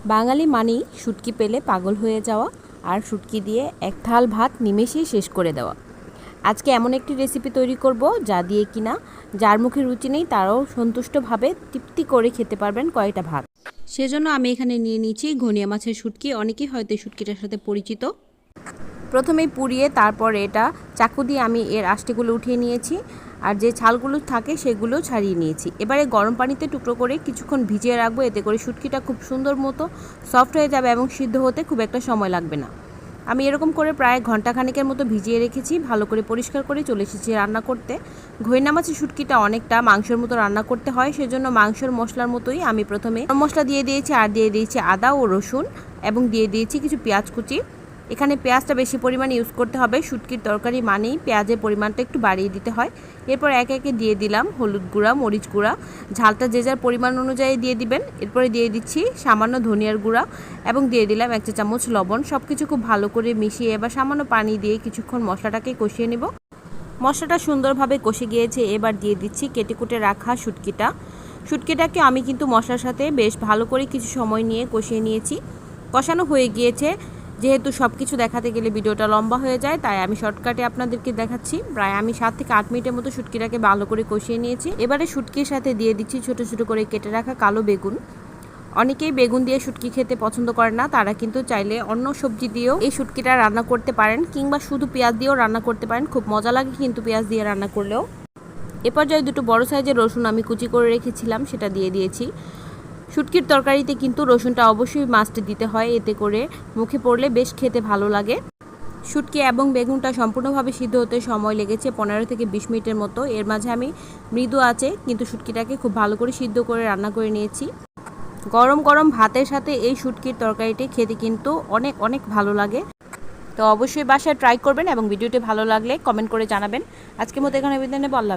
বাঙালি মানেই শুটকি পেলে পাগল হয়ে যাওয়া আর শুটকি দিয়ে এক থাল ভাত নিমেষেই শেষ করে দেওয়া। আজকে এমন একটি রেসিপি তৈরি করব যা দিয়ে কিনা যার মুখে রুচি নেই তারাও সন্তুষ্টভাবে তৃপ্তি করে খেতে পারবেন কয়টা ভাত। সেজন্য আমি এখানে নিয়ে নিয়েছি ঘনিয়া মাছের শুটকি। অনেকেই হয়তো এই শুটকিটার সাথে পরিচিত। প্রথমেই পুড়িয়ে তারপর এটা চাকু দিয়ে আমি এর আঁশটিগুলো উঠিয়ে নিয়েছি আর যে ছালগুলো থাকে সেগুলো ছাড়িয়ে নিয়েছি। এবারে গরম পানিতে টুকরো করে কিছুক্ষণ ভিজিয়ে রাখবো, এতে করে শুটকিটা খুব সুন্দর মতো সফট হয়ে যাবে এবং সিদ্ধ হতে খুব একটা সময় লাগবে না। আমি এরকম করে প্রায় ঘন্টাখানেকের মতো ভিজিয়ে রেখেছি। ভালো করে পরিষ্কার করে চলে এসেছি রান্না করতে। ঘইনা মাছের শুটকিটা অনেকটা মাংসের মতো রান্না করতে হয়, সেজন্য মাংসের মশলার মতোই আমি প্রথমে মশলা দিয়ে দিয়েছি আর দিয়ে দিয়েছি আদা ও রসুন এবং দিয়ে দিয়েছি কিছু পেঁয়াজ কুচি। এখানে পেঁয়াজটা বেশি পরিমাণে ইউজ করতে হবে, শুটকির তরকারি মানেই পেঁয়াজের পরিমাণটা একটু বাড়িয়ে দিতে হয়। এরপর একে একে দিয়ে দিলাম হলুদ গুঁড়া, মরিচ গুঁড়া, ঝালটা যে যার পরিমাণ অনুযায়ী দিয়ে দিবেন। এরপরে দিয়ে দিচ্ছি সামান্য ধনিয়ার গুঁড়া এবং দিয়ে দিলাম 1 চা চামচ লবণ। সব কিছু খুব ভালো করে মিশিয়ে এবার সামান্য পানি দিয়ে কিছুক্ষণ মশলাটাকে কষিয়ে নেব। মশলাটা সুন্দরভাবে কষে গিয়েছে, এবার দিয়ে দিচ্ছি কেটে কুটে রাখা শুটকিটাকে আমি কিন্তু মশলার সাথে বেশ ভালো করে কিছু সময় নিয়ে কষিয়ে নিয়েছি। কষানো হয়ে গিয়েছে, যেহেতু সব কিছু দেখাতে গেলে ভিডিওটা লম্বা হয়ে যায় তাই আমি শর্টকাটে আপনাদেরকে দেখাচ্ছি। প্রায় আমি 7 থেকে 8 মিনিটের মতো শুটকিটাকে ভালো করে কষিয়ে নিয়েছি। এবারে শুটকির সাথে দিয়ে দিচ্ছি ছোট ছোট করে কেটে রাখা কালো বেগুন। অনেকেই বেগুন দিয়ে শুটকি খেতে পছন্দ করে না, তারা কিন্তু চাইলে অন্য সবজি দিয়েও এই শুটকিটা রান্না করতে পারেন কিংবা শুধু পেঁয়াজ দিয়েও রান্না করতে পারেন। খুব মজা লাগে কিন্তু পেঁয়াজ দিয়ে রান্না করলেও। এ পর্যায়ে দুটো বড় সাইজের রসুন আমি কুচি করে রেখেছিলাম, সেটা দিয়ে দিয়েছি। শুটকির তরকারিতে কিন্তু রসুনটা অবশ্যই মাস্ট দিতে হয়, এতে করে মুখে পড়লে বেশ খেতে ভালো লাগে। শুটকি এবং বেগুনটা সম্পূর্ণভাবে সিদ্ধ হতে সময় লেগেছে 15 থেকে 20 মিনিটের মতো। এর মাঝে আমি মৃদু আঁচে কিন্তু শুটকিটাকে খুব ভালো করে সিদ্ধ করে রান্না করে নিয়েছি। গরম গরম ভাতের সাথে এই শুটকির তরকারিটি খেতে কিন্তু অনেক অনেক ভালো লাগে। তো অবশ্যই বাসায় ট্রাই করবেন এবং ভিডিওটি ভালো লাগলে কমেন্ট করে জানাবেন। আজকের মতো এখানে বিদায় নেব। আল্লাহ হাফেজ।